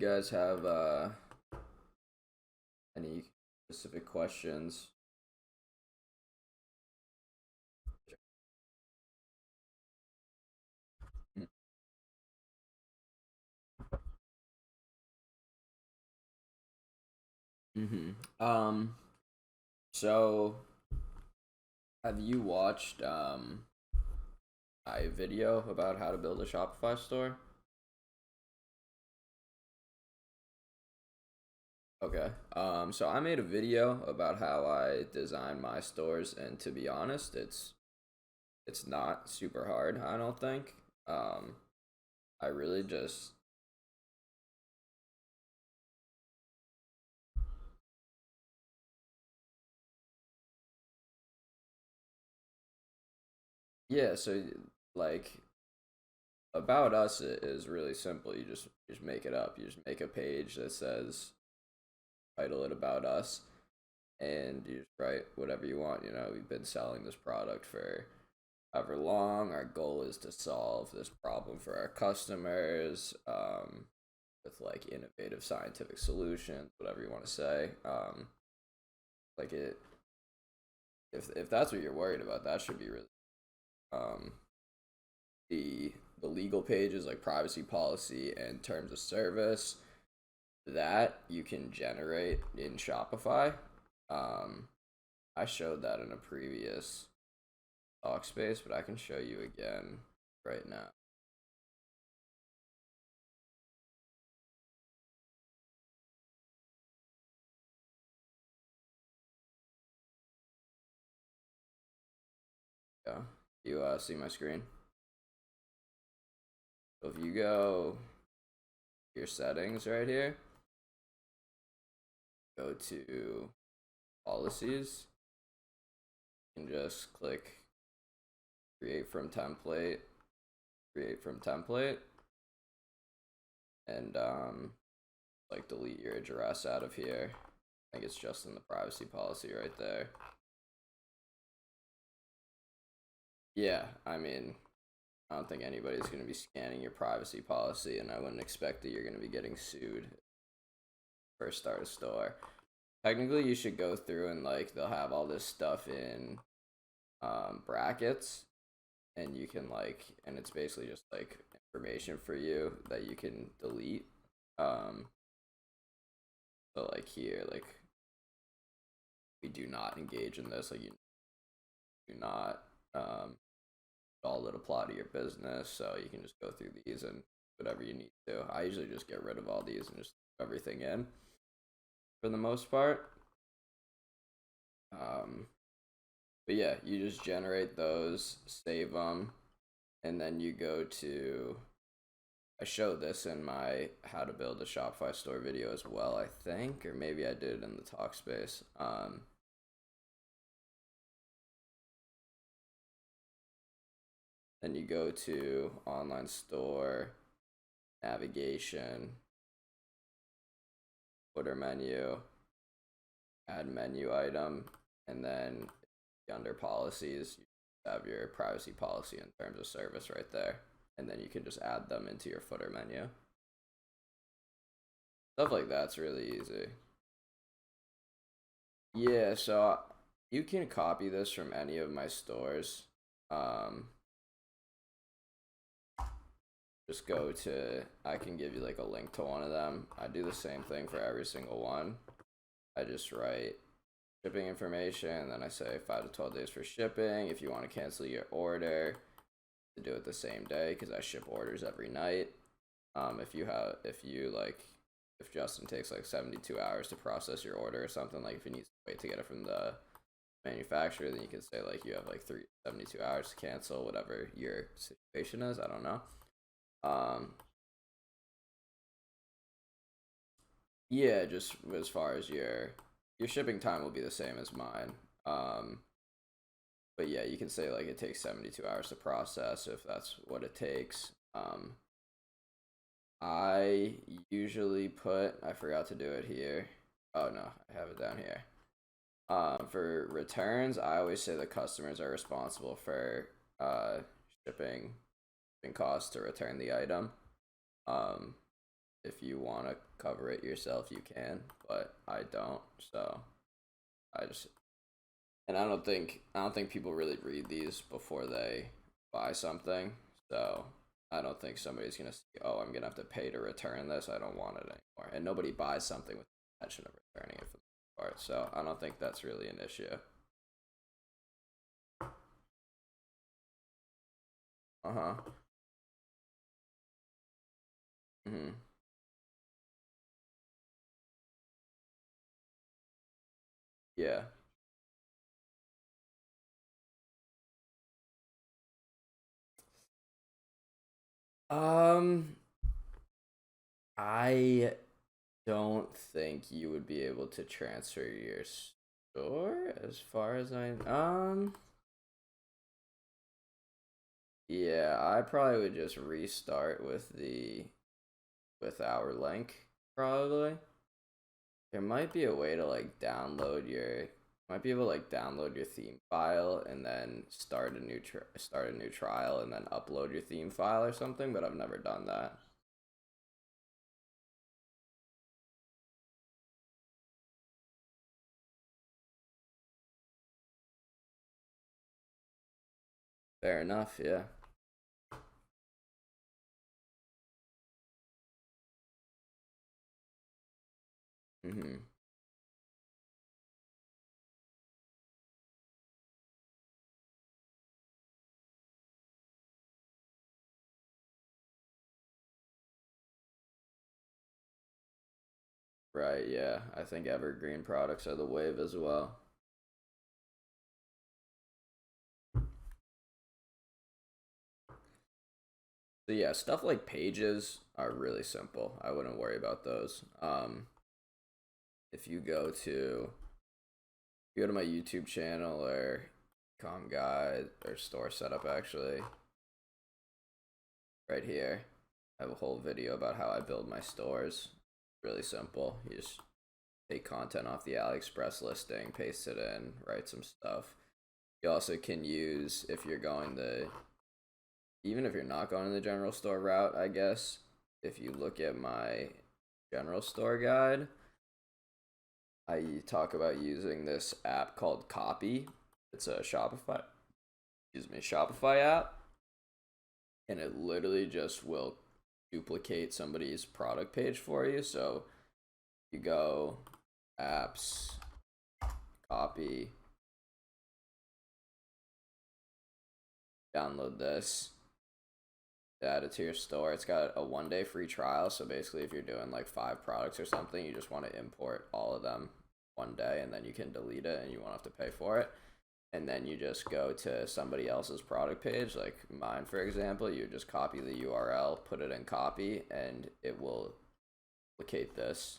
you guys have any specific questions? Mm-hmm. So have you watched a video about how to build a Shopify store? Okay. So I made a video about how I design my stores, and to be honest, it's not super hard, I don't think. Um, I really just yeah, so like about us is really simple. You just make it up. You just make a page that says title it about us, and you just write whatever you want. We've been selling this product for however long. Our goal is to solve this problem for our customers, with like innovative scientific solutions, whatever you want to say. Like it, if that's what you're worried about, that should be really um the legal pages like privacy policy and terms of service that you can generate in Shopify. Um, I showed that in a previous talk space, but I can show you again right now. Yeah, you see my screen. So if you go your settings right here, go to policies, and just click create from template, create from template, and like delete your address out of here. I think it's just in the privacy policy right there. Yeah, I mean, I don't think anybody's going to be scanning your privacy policy, and I wouldn't expect that you're going to be getting sued for start a store. Technically, you should go through and like they'll have all this stuff in brackets, and you can like, and it's basically just like information for you that you can delete. Um, so like here, like we do not engage in this. Like you do not all that apply to your business, so you can just go through these and whatever you need to. I usually just get rid of all these and just leave everything in for the most part. Um, but yeah, you just generate those, save them, and then you go to. I showed this in my how to build a Shopify store video as well, I think, or maybe I did it in the talk space. Then you go to online store, navigation, footer menu, add menu item, and then under policies, you have your privacy policy and terms of service right there. And then you can just add them into your footer menu. Stuff like that's really easy. Yeah, so you can copy this from any of my stores. Um, just go to, I can give you like a link to one of them. I do the same thing for every single one. I just write shipping information, and then I say 5 to 12 days for shipping. If you want to cancel your order, to do it the same day because I ship orders every night. If Justin takes like 72 hours to process your order or something, like if he needs to wait to get it from the manufacturer, then you can say like you have like 72 hours to cancel whatever your situation is. I don't know. Um, yeah, just as far as your shipping time will be the same as mine. But yeah, you can say like it takes 72 hours to process if that's what it takes. I usually I forgot to do it here. Oh no, I have it down here. For returns, I always say the customers are responsible for shipping costs to return the item. Um, if you want to cover it yourself, you can, but I don't. So I just and I don't think people really read these before they buy something. So I don't think somebody's gonna see, oh, I'm gonna have to pay to return this. I don't want it anymore. And nobody buys something with the intention of returning it for the most part. So I don't think that's really an issue. Uh huh. Hmm. Yeah. Um, I don't think you would be able to transfer your store as far as yeah, I probably would just restart with our link probably. There might be a way to like download your might be able to like download your theme file and then start a new trial and then upload your theme file or something, but I've never done that. Fair enough, yeah. Mhm. Right, yeah. I think evergreen products are the wave as well. So yeah, stuff like pages are really simple. I wouldn't worry about those. If you go to my YouTube channel or com guide or store setup actually, right here, I have a whole video about how I build my stores. Really simple. You just take content off the AliExpress listing, paste it in, write some stuff. You also can use if you're going the even if you're not going the general store route, I guess, if you look at my general store guide, I talk about using this app called Copy. It's a Shopify app, and it literally just will duplicate somebody's product page for you. So you go apps, copy, download this, add it to your store. It's got a 1 day free trial. So basically, if you're doing like 5 products or something, you just want to import all of them 1 day and then you can delete it and you won't have to pay for it. And then you just go to somebody else's product page, like mine, for example. You just copy the URL, put it in copy, and it will duplicate this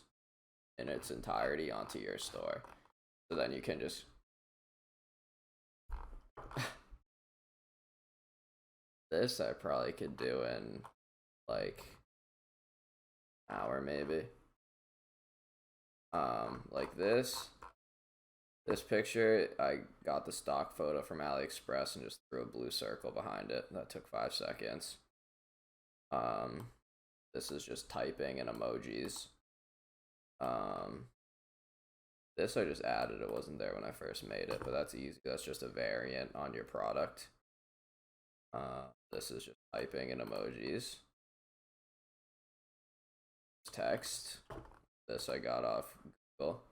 in its entirety onto your store. So then you can just this I probably could do in like an hour maybe. Like this picture, I got the stock photo from AliExpress and just threw a blue circle behind it. That took 5 seconds. Um, this is just typing and emojis. Um, this I just added. It wasn't there when I first made it, but that's easy. That's just a variant on your product. This is just typing and emojis. Text. This I got off Google.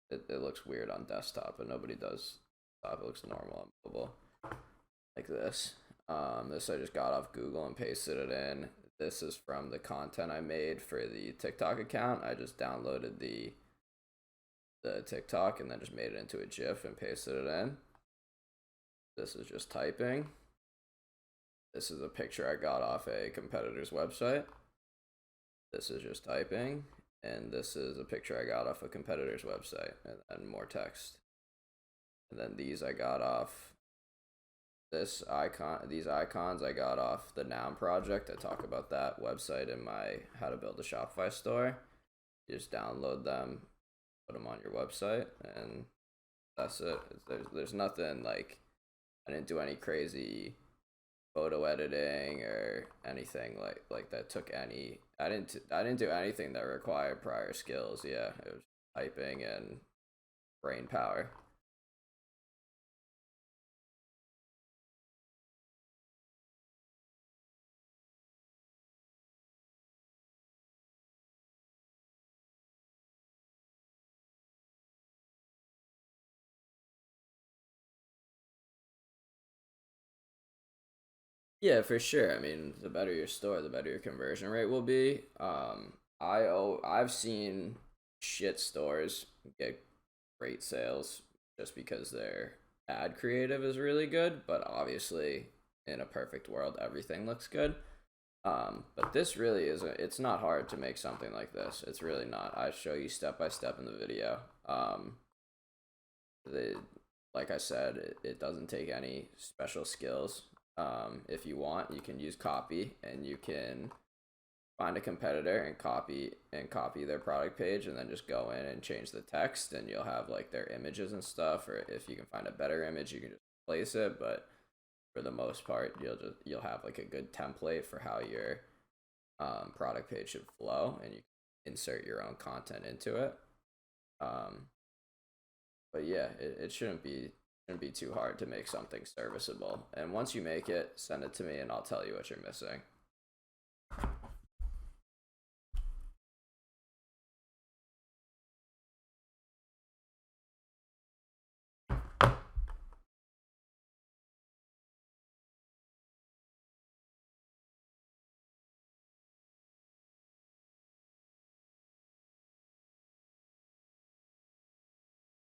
It looks weird on desktop, but nobody does. It looks normal on mobile, like this. This I just got off Google and pasted it in. This is from the content I made for the TikTok account. I just downloaded the TikTok and then just made it into a GIF and pasted it in. This is just typing. This is a picture I got off a competitor's website. This is just typing. And this is a picture I got off a competitor's website, and then more text. And then these I got off these icons I got off the Noun project. I talk about that website in my How to Build a Shopify store. You just download them, put them on your website, and that's it. There's nothing like I didn't do any crazy photo editing or anything like that took any. I didn't do anything that required prior skills. Yeah, it was typing and brain power. Yeah, for sure. I mean, the better your store, the better your conversion rate will be. I've seen shit stores get great sales just because their ad creative is really good, but obviously in a perfect world everything looks good. But this really isn't. It's not hard to make something like this. It's really not. I show you step by step in the video. The like I said, it doesn't take any special skills. If you want, you can use copy, and you can find a competitor and copy their product page, and then just go in and change the text, and you'll have like their images and stuff. Or if you can find a better image, you can just place it. But for the most part, you'll have like a good template for how your product page should flow, and you can insert your own content into it. Um, but yeah, it shouldn't be too hard to make something serviceable. And once you make it, send it to me, and I'll tell you what you're missing.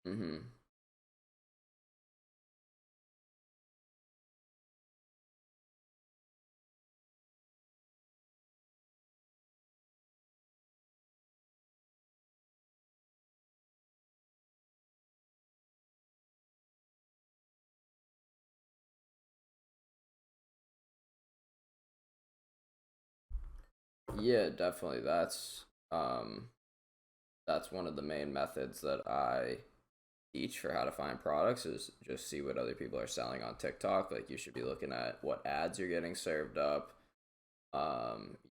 Mm-hmm. Yeah, definitely. That's one of the main methods that I teach for how to find products is just see what other people are selling on TikTok. Like you should be looking at what ads you're getting served up.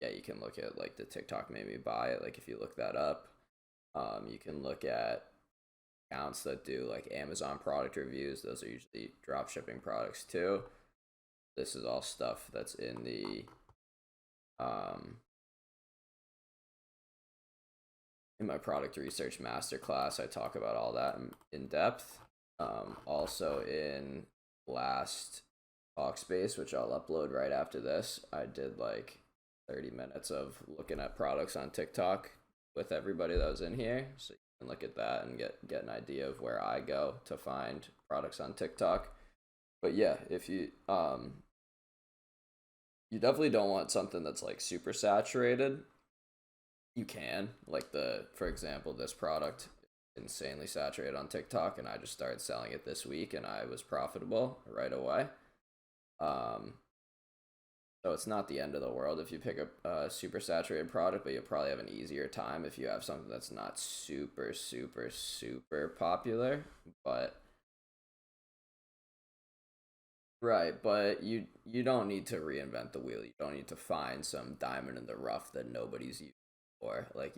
Yeah, you can look at like the TikTok made me buy it. Like if you look that up, you can look at accounts that do like Amazon product reviews. Those are usually drop shipping products too. This is all stuff that's um in my product research masterclass. I talk about all that in depth. Also in last Talkspace, which I'll upload right after this, I did like 30 minutes of looking at products on TikTok with everybody that was in here. So you can look at that and get an idea of where I go to find products on TikTok. But yeah, if you definitely don't want something that's like super saturated. You can like the for example this product insanely saturated on TikTok, and I just started selling it this week, and I was profitable right away. Um, so it's not the end of the world if you pick up a super saturated product, but you'll probably have an easier time if you have something that's not super super super popular. But right, but you don't need to reinvent the wheel. You don't need to find some diamond in the rough that nobody's used for. Like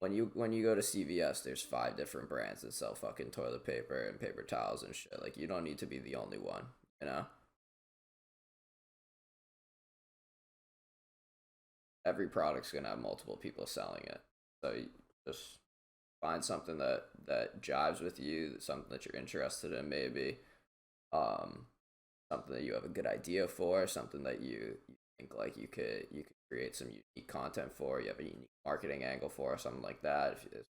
when you go to CVS, there's five different brands that sell fucking toilet paper and paper towels and shit. Like you don't need to be the only one, you know? Every product's gonna have multiple people selling it. So you just find something that jives with you, something that you're interested in maybe. Um Something that you have a good idea for, something that you think like you could create some unique content for, you have a unique marketing angle for, something like that. If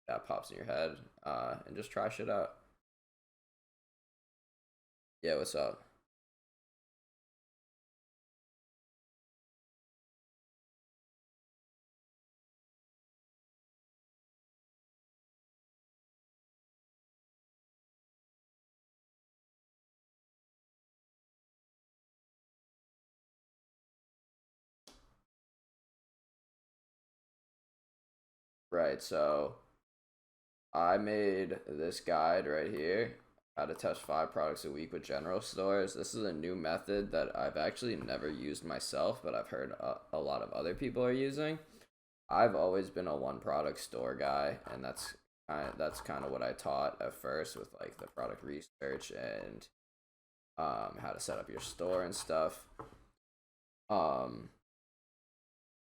that pops in your head, and just try shit out. Yeah, what's up? Right, so I made this guide right here. how to test 5 products a week with general stores. This is a new method that I've actually never used myself, but I've heard a lot of other people are using. I've always been a one product store guy, and that's kind of what I taught at first with like the product research and how to set up your store and stuff. Um,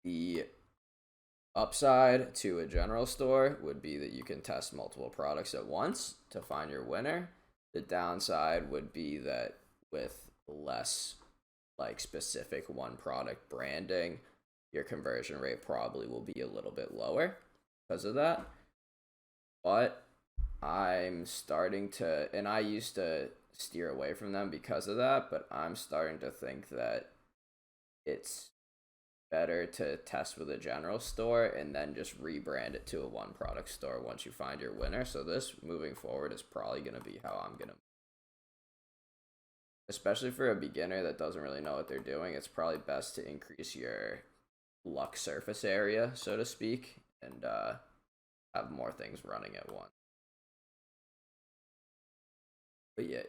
the upside to a general store would be that you can test multiple products at once to find your winner. The downside would be that with less like specific one product branding, your conversion rate probably will be a little bit lower because of that. But I'm starting to, and I used to steer away from them because of that, but I'm starting to think that it's better to test with a general store and then just rebrand it to a one product store once you find your winner. So this moving forward is probably going to be how I'm going to, especially for a beginner that doesn't really know what they're doing, it's probably best to increase your luck surface area, so to speak, and have more things running at once. But yeah,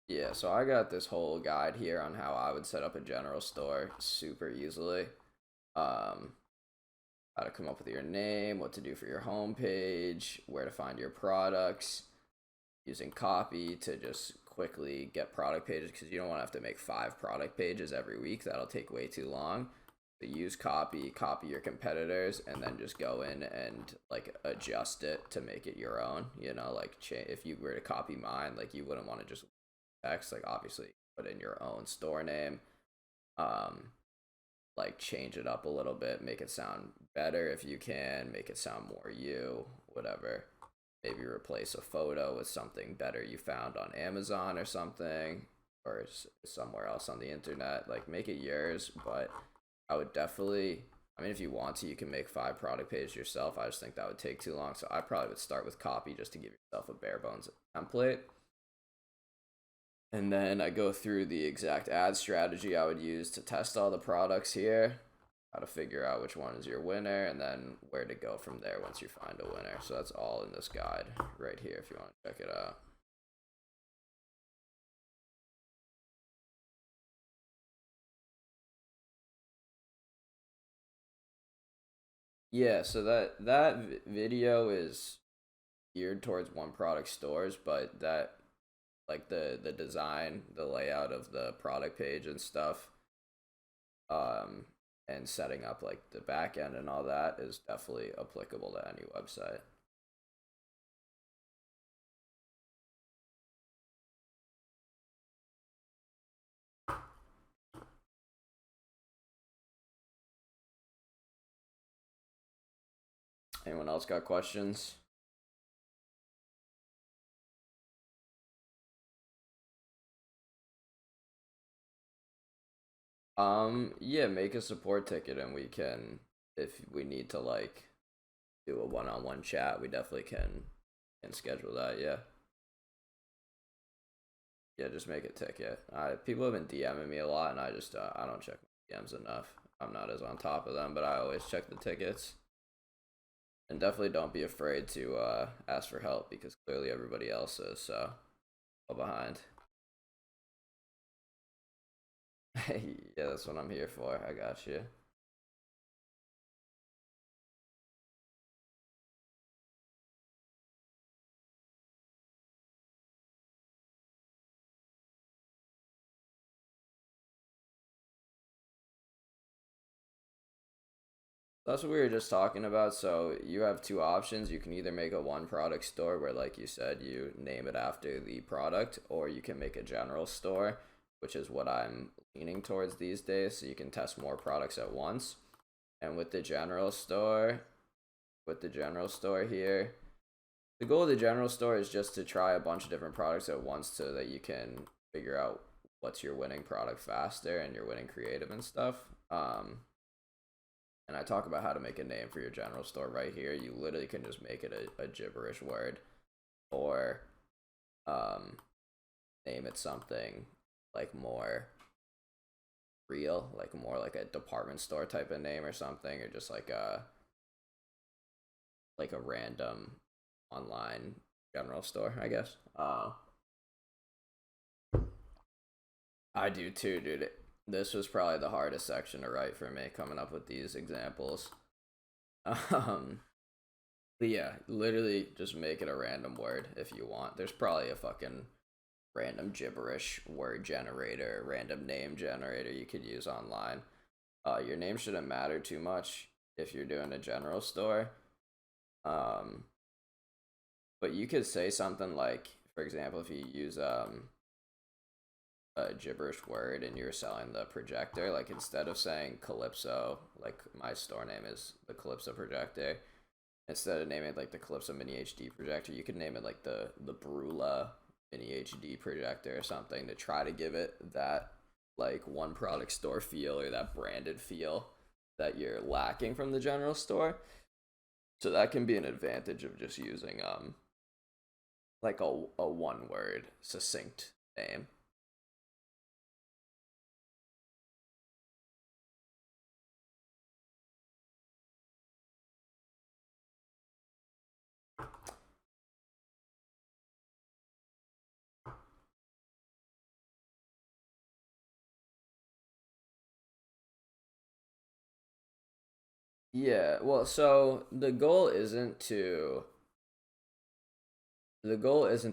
yeah, so I got this whole guide here on how I would set up a general store super easily. Um, how to come up with your name, what to do for your homepage, where to find your products, using copy to just quickly get product pages because you don't want to have to make 5 product pages every week. That'll take way too long. So use copy your competitors, and then just go in and like adjust it to make it your own. You know, like if you were to copy mine, like you wouldn't want to just text. Like obviously put in your own store name. Um, like change it up a little bit, make it sound better if you can, make it sound more you, whatever. Maybe replace a photo with something better you found on Amazon or something, or somewhere else on the internet. Like make it yours, but I would definitely, I mean, if you want to, you can make 5 product pages yourself. I just think that would take too long. So I probably would start with copy just to give yourself a bare bones template. And then I go through the exact ad strategy I would use to test all the products here, how to figure out which one is your winner, and then where to go from there once you find a winner. So that's all in this guide right here if you want to check it out. Yeah, so that video is geared towards one product stores, but that like the design, the layout of the product page and stuff, um, and setting up like the back end and all that is definitely applicable to any website. Anyone else got questions? Yeah, make a support ticket and we can, if we need to like do a one-on-one chat, we definitely can schedule that. Yeah, yeah, just make a ticket. People have been DMing me a lot, and I don't check my DMs enough. I'm not as on top of them, but I always check the tickets. And definitely don't be afraid to ask for help because clearly everybody else is so behind. Yeah, that's what I'm here for. I got you. That's what we were just talking about. So you have 2 options. You can either make a one product store where, like you said, you name it after the product, or you can make a general store, which is what I'm leaning towards these days. So you can test more products at once. And with the general store here, the goal of the general store is just to try a bunch of different products at once so that you can figure out what's your winning product faster and your winning creative and stuff. And I talk about how to make a name for your general store right here. You literally can just make it a gibberish word, or um, name it something like more real, like more like a department store type of name or something, or just like a like a random online general store, I guess. I do too, dude. This was probably the hardest section to write for me, coming up with these examples. Um, but yeah, literally just make it a random word if you want. There's probably a fucking random gibberish word generator, random name generator you could use online. Your name shouldn't matter too much if you're doing a general store. Um, but you could say something like, for example, if you use a gibberish word and you're selling the projector, like instead of saying Calypso, like my store name is the Calypso projector, instead of naming it like the Calypso mini HD projector, you could name it like the Brula mini HD projector or something to try to give it that like one product store feel or that branded feel that you're lacking from the general store. So that can be an advantage of just using like a one word succinct name. Yeah, well, so the goal isn't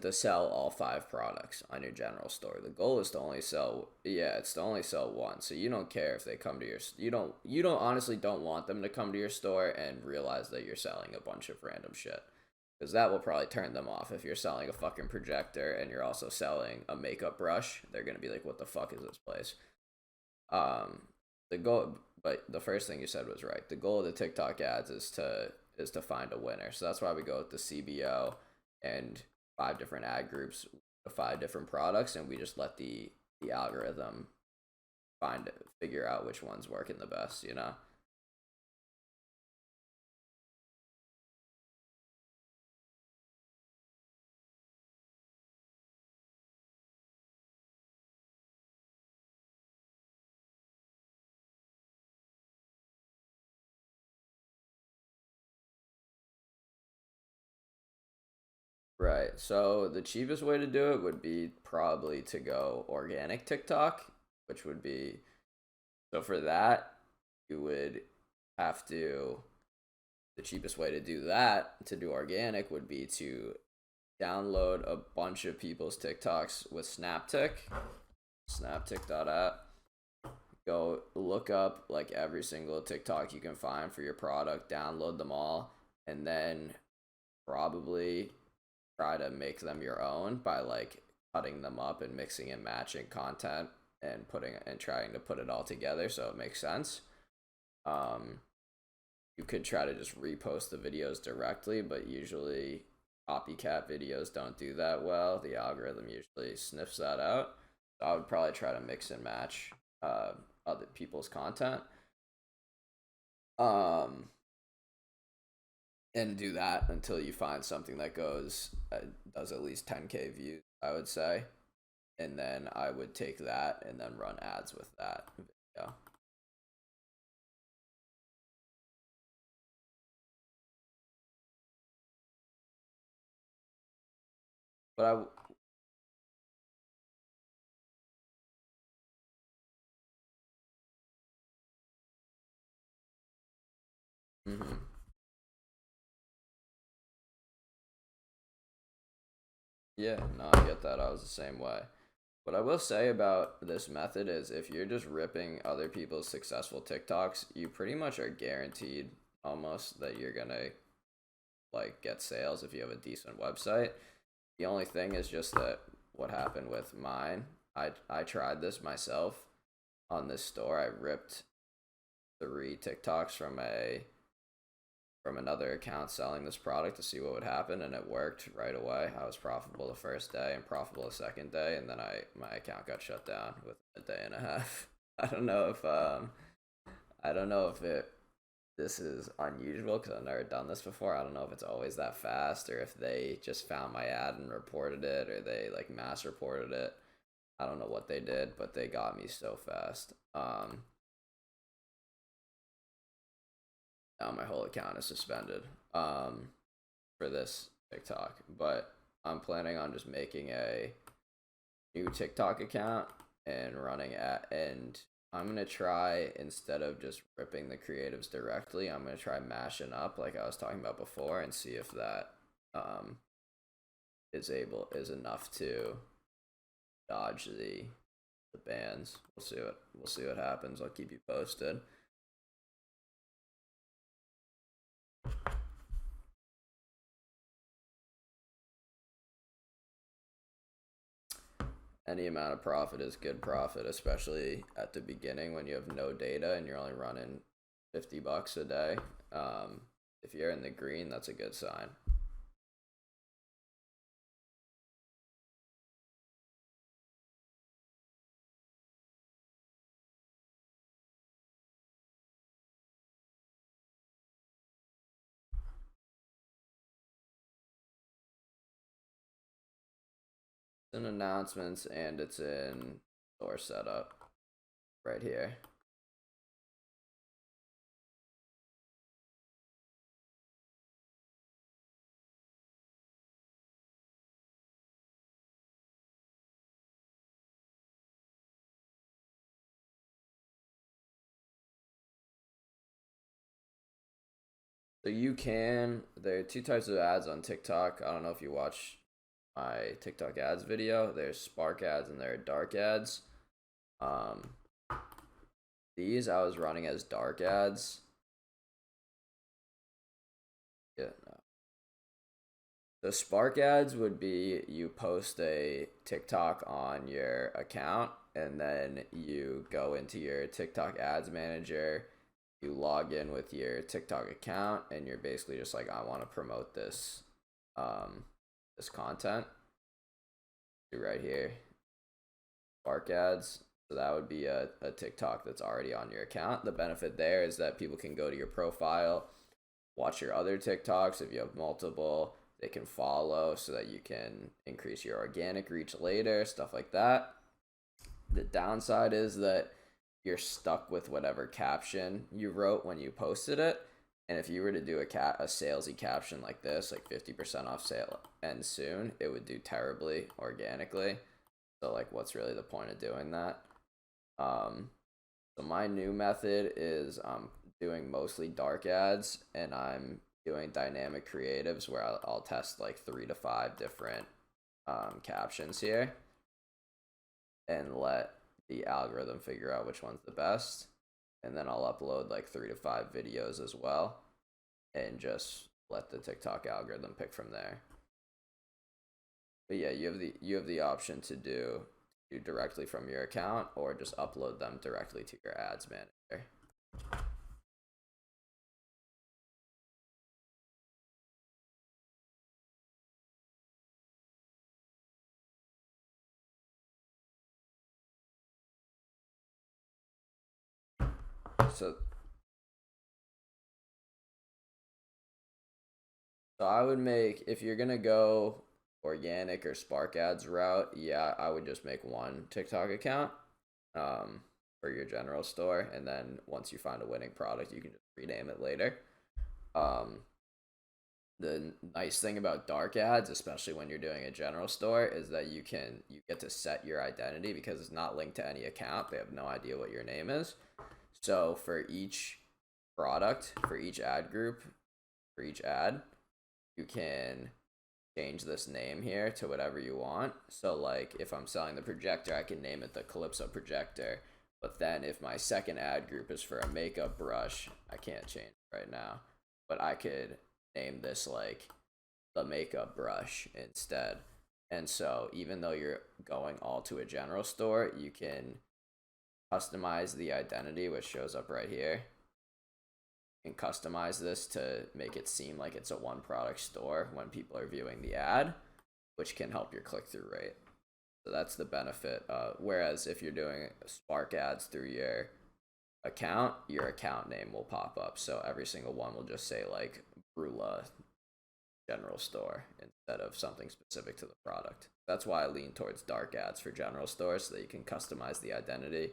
to sell all five products on your general store. The goal is to only sell, yeah, it's to only sell one. So you don't care if they come to you don't honestly don't want them to come to your store and realize that you're selling a bunch of random shit. Because that will probably turn them off. If you're selling a fucking projector and you're also selling a makeup brush, they're gonna be like, what the fuck is this place? Um, the goal, but the first thing you said was right. The goal of the TikTok ads is to find a winner. So that's why we go with the CBO and five different ad groups, five different products, and we just let the algorithm figure out which one's working the best. You know. Right. So the cheapest way to do it would be probably to go organic TikTok, which would be so for that you would have to the cheapest way to do that to do organic would be to download a bunch of people's TikToks with snaptic.app. Go look up like every single TikTok you can find for your product, download them all, and then probably try to make them your own by like cutting them up and mixing and matching content and putting and trying to put it all together so it makes sense. Um, you could try to just repost the videos directly, but usually copycat videos don't do that well. The algorithm usually sniffs that out. So I would probably try to mix and match other people's content. Um, and do that until you find something that does at least 10K views, I would say. And then I would take that and then run ads with that video. But mm-hmm. Yeah, no, I get that. I was the same way. What I will say about this method is if you're just ripping other people's successful TikToks, you pretty much are guaranteed almost that you're gonna like get sales if you have a decent website. The only thing is just that what happened with mine. I tried this myself on this store. I ripped three TikToks from another account selling this product to see what would happen, and it worked right away. I was profitable the first day and profitable the second day, and then my account got shut down within a day and a half. I don't know if I don't know if it this is unusual because I've never done this before. I don't know if it's always that fast or if they just found my ad and reported it or they like mass reported it. I don't know what they did, but they got me so fast. Now my whole account is suspended for this TikTok, but I'm planning on just making a new TikTok account and and I'm gonna try, instead of just ripping the creatives directly, I'm gonna try mashing up like I was talking about before and see if that um is enough to dodge the bans. We'll see what happens. I'll keep you posted. Any amount of profit is good profit, especially at the beginning when you have no data and you're only running $50 a day. If you're in the green, that's a good sign. It's in announcements and it's in store setup right here. So there are two types of ads on TikTok. I don't know if you watch my TikTok ads video. There's spark ads and there are dark ads. Um, these I was running as dark ads. Yeah, no. The spark ads would be you post a TikTok on your account and then you go into your TikTok ads manager, you log in with your TikTok account, and you're basically just like, I want to promote this content. Right here, spark ads. So that would be a TikTok that's already on your account. The benefit there is that people can go to your profile, watch your other TikToks. If you have multiple, they can follow so that you can increase your organic reach later, stuff like that. The downside is that you're stuck with whatever caption you wrote when you posted it. And if you were to do a salesy caption like this, like 50% off sale and soon, it would do terribly organically. So like, what's really the point of doing that? So my new method is I'm doing mostly dark ads, and I'm doing dynamic creatives where I'll test like 3 to 5 different captions here and let the algorithm figure out which one's the best. And then I'll upload like 3 to 5 videos as well and just let the TikTok algorithm pick from there. But yeah, you have the option to do directly from your account or just upload them directly to your ads manager. So So I would make, if you're gonna go organic or Spark Ads route, yeah, I would just make one TikTok account um, for your general store, and then once you find a winning product, you can just rename it later. Um, the nice thing about dark ads, especially when you're doing a general store, is that you get to set your identity because it's not linked to any account. They have no idea what your name is. So for each product, for each ad group, for each ad, you can change this name here to whatever you want. So like if I'm selling the projector, I can name it the Calypso projector. But then if my second ad group is for a makeup brush, I can't change it right now. But I could name this like the makeup brush instead. And so even though you're going all to a general store, you can customize the identity, which shows up right here, and customize this to make it seem like it's a one product store when people are viewing the ad, which can help your click through rate. So that's the benefit. Whereas if you're doing Spark ads through your account name will pop up. So every single one will just say like Brula General Store instead of something specific to the product. That's why I lean towards dark ads for general stores so that you can customize the identity,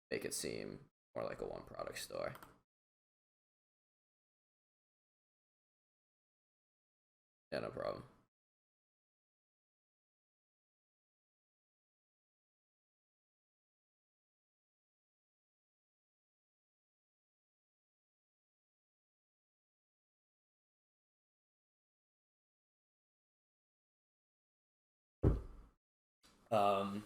make it seem more like a one product store. Yeah, no problem. Um,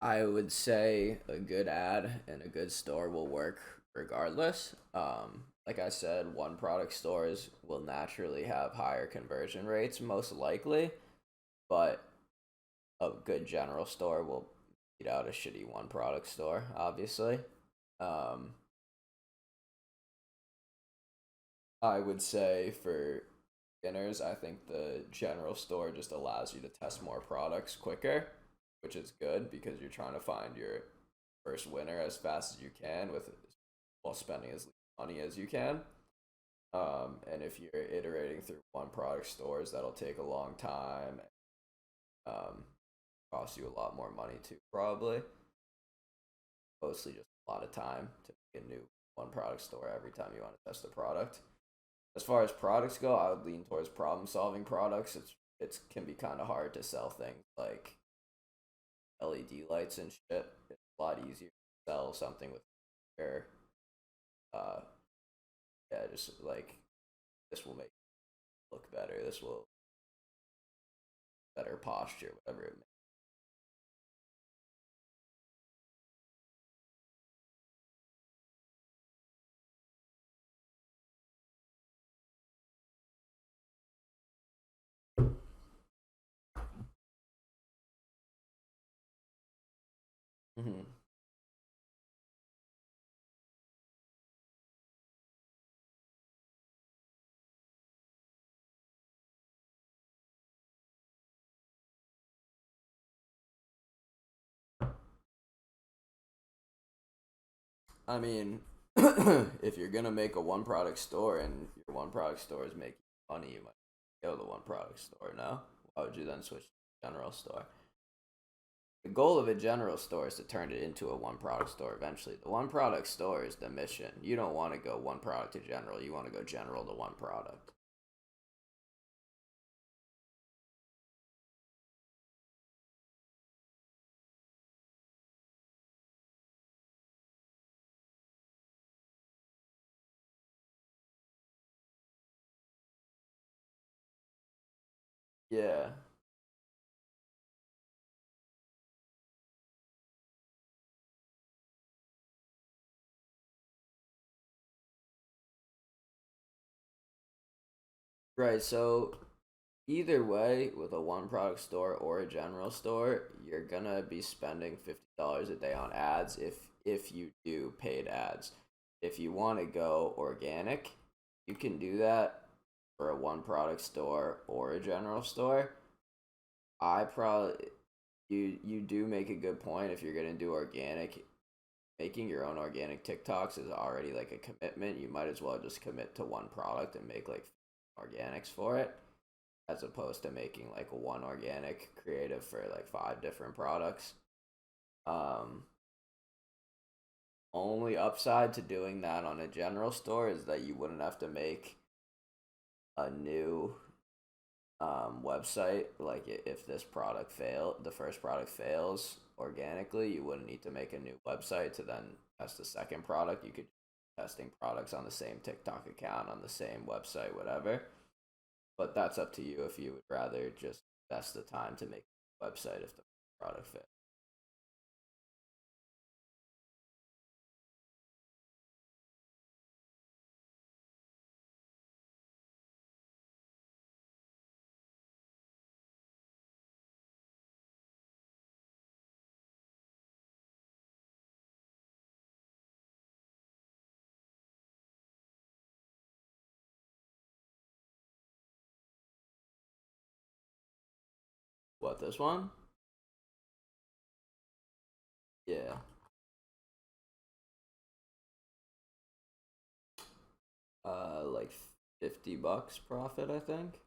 I would say a good ad and a good store will work regardless. Like I said, one product stores will naturally have higher conversion rates, most likely, but a good general store will beat out a shitty one product store, obviously. Um, I would say for beginners, I think the general store just allows you to test more products quicker, which is good because you're trying to find your first winner as fast as you can with while spending as little money as you can. And if you're iterating through one product stores, that'll take a long time. Um, cost you a lot more money too, probably. Mostly just a lot of time to make a new one product store every time you want to test a product. As far as products go, I would lean towards problem solving products. It can be kind of hard to sell things like LED lights and shit. It's a lot easier to sell something with your uh yeah, just like this will make it look better. This will better posture, whatever it may. Mm-hmm. I mean, if you're gonna make a one product store and your one product store is making money, you might go to the one product store. No, why would you then switch to a general store? The goal of a general store is to turn it into a one product store eventually. The one product store is the mission. You don't want to go one product to general. You want to go general to one product. Yeah. Right. So either way, with a one product store or a general store, you're gonna be spending $50 a day on ads if you do paid ads. If you want to go organic, you can do that for a one product store or a general store. I probably you do make a good point. If you're gonna do organic, making your own organic TikToks is already like a commitment. You might as well just commit to one product and make like organics for it, as opposed to making like one organic creative for like five different products. Um, Only upside to doing that on a general store is that you wouldn't have to make a new website. Like if this product fail, the first product fails organically, you wouldn't need to make a new website to then test the second product. You could testing products on the same TikTok account on the same website, whatever. But that's up to you if you would rather just invest the time to make a website if the product fails. What, this one? Yeah. Like $50 profit, I think.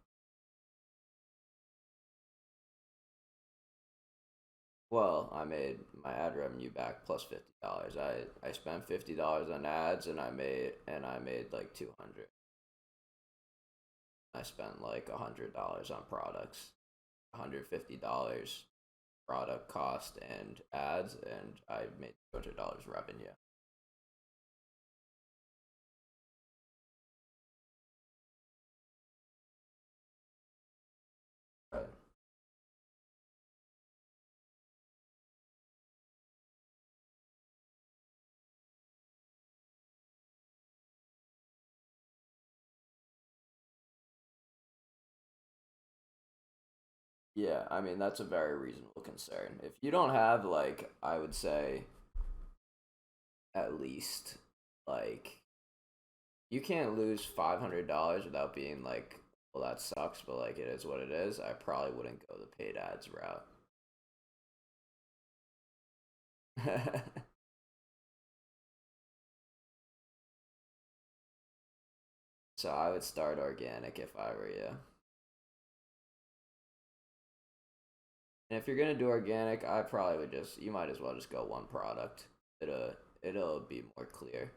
Well, I made my ad revenue back plus $50. I spent $50 on ads and I made like 200. I spent like $100 on products, $150 product cost and ads, and I made $200 revenue. Right. Yeah, I mean that's a very reasonable concern. If you don't have like, I would say at least like you can't lose $500 without being like, well, that sucks, but like it is what it is. I probably wouldn't go the paid ads route. So I would start organic if I were you. And if you're gonna do organic, I probably would just, you might as well just go one product. It'll be more clear.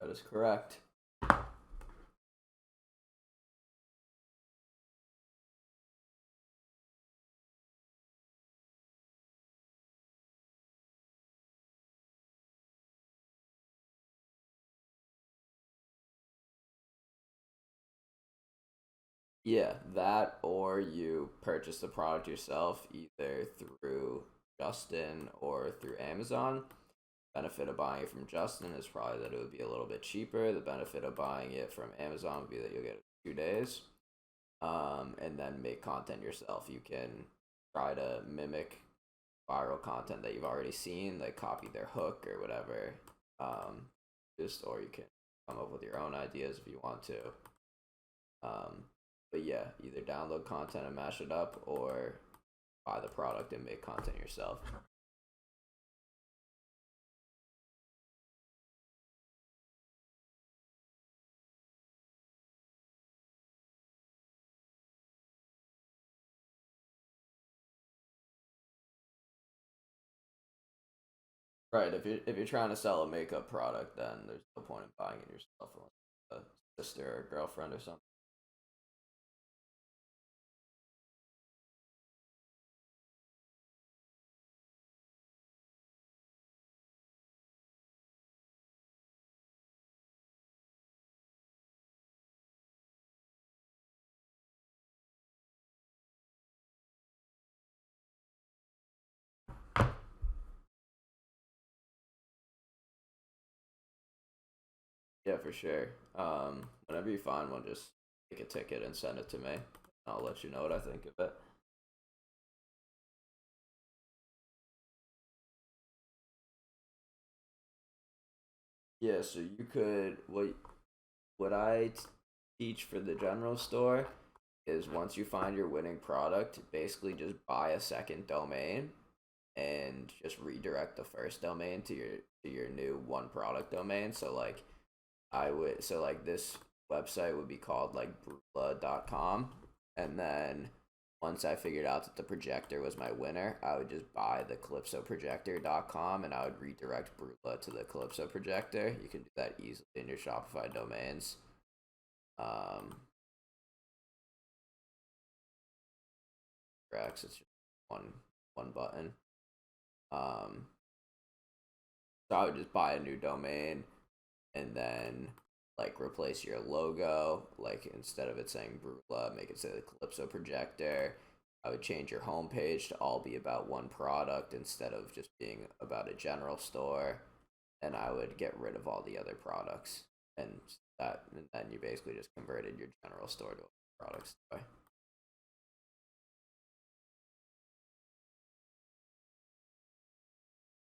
That is correct. Yeah, that or you purchase the product yourself either through Justin or through Amazon. Benefit of buying it from Justin is probably that it would be a little bit cheaper. The benefit of buying it from Amazon would be that you'll get it in 2 days. And then make content yourself. You can try to mimic viral content that you've already seen, like copy their hook or whatever. Just or you can come up with your own ideas if you want to. Um, but yeah, either download content and mash it up, or buy the product and make content yourself. Right. If you're trying to sell a makeup product, then there's no point in buying it yourself unless a sister or girlfriend or something. Yeah, for sure. Whenever you find one, just take a ticket and send it to me. I'll let you know what I think of it. Yeah, so you could what teach for the general store is once you find your winning product, basically just buy a second domain and just redirect the first domain to your new one product domain. So like this website would be called like brula.com, and then once I figured out that the projector was my winner, I would just buy the calypsoprojector.com and I would redirect Brula to the Calypso projector. You can do that easily in your Shopify domains. Um, Rex, it's just one button. Um, so I would just buy a new domain and then like replace your logo. Like instead of it saying Brula, make it say the Calypso projector. I would change your homepage to all be about one product instead of just being about a general store. And I would get rid of all the other products. And then you basically just converted your general store to a product store.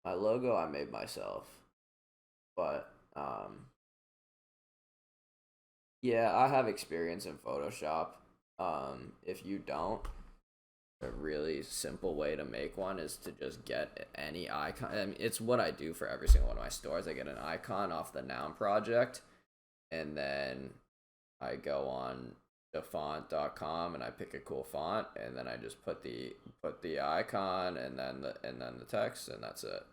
My logo I made myself, but yeah, I have experience in Photoshop. If you don't, a really simple way to make one is to just get any icon. I mean, it's what I do for every single one of my stores. I get an icon off the noun project, and then I go on thefont.com and I pick a cool font, and then I just put the icon and then the text, and that's it.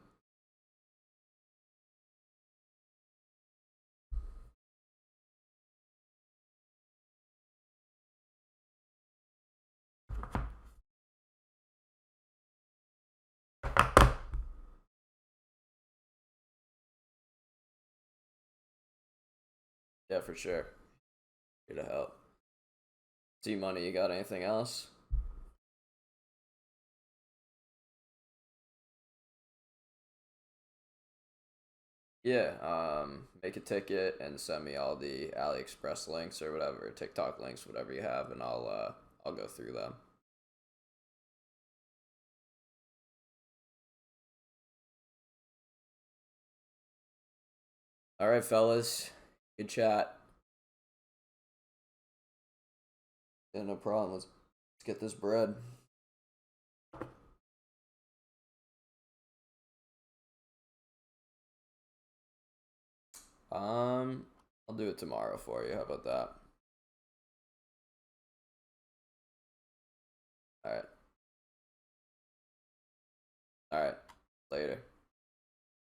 Yeah, for sure. Here to help. See money, you got anything else? Yeah, make a ticket and send me all the AliExpress links or whatever, TikTok links, whatever you have, and I'll go through them. All right, fellas. Good chat. Yeah, no problem. Let's get this bread. I'll do it tomorrow for you. How about that? All right. All right. Later.